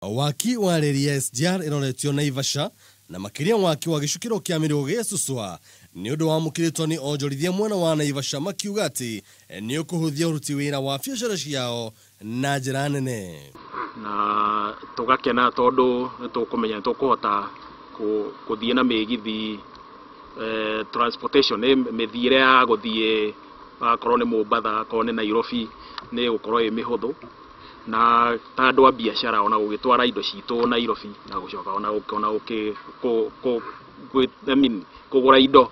Waki wa reri ya SGR iroretio Naivasha na makiria waki wa gicukiro kia mirogo gia Suswa ni undu wa mukiritwo ni onjorithia mwena wa Naivasha makiuga ati ni ukuhuthia uruti wira wa biacara ciao na njira nene na tugakena tondu tukumenya tukuhota kuthie na migithi transportation mithire ya guthie akorwo ni Mombasa akorwo ni Nairobi ni gukorwo i mihuthu na tandu wa biashara ona gugitwara indo citu Nairobi na gucoka ona kugura indo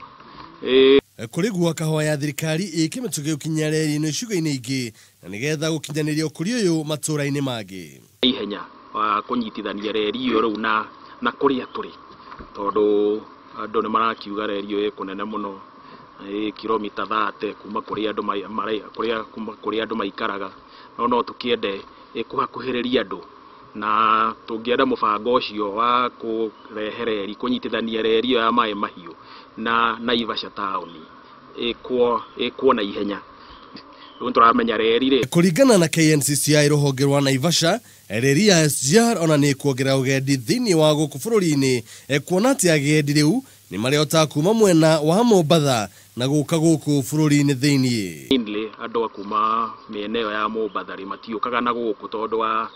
kuri gwa kahoya ya thirikari ikimituge ukinya reri no ciuga-ini ingi na nigetha gukinyaniria ukuri uyu matura-ini mangi ihenya wa kunyitithania reri iyo riu na kuria turi tondu andu ni marakiuga reri iyo ikunene muno kilomita 30 kuma kuria andu maikaraga no tukiende kuhakuhiriria andu na tungienda mubango ucio wa kurehe reri kunyitithania reri ya mai mahiu na Naivasha town ikuo na ihenya turamenya reri ri kuringana na KNCCI ruhonge rwa Naivasha reri ya SGR ona ni kuongerera ugendi thiini wa guku bururi-ini kuona ati agendi riu ni mariota kuma mwena wa Mombasa na guka guku bururi-ini thiini andu akuma mieneo ya Mombasa ri matiukaga na guku tondu wa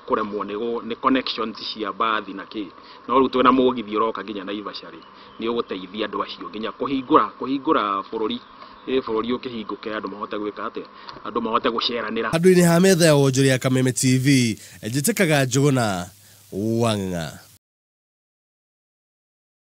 kuremwo ni connections cia bathi na ki no ru twena mugithi uroka nginya Naivasha ri ni uguteithia andu acio nginya kuhingura bururi bururi ukihinguke andu mahote gwika ate andu mahote guceranira andu-ini ha metha ya onjoria Kameme TV njitikaga Njuguna Wanga.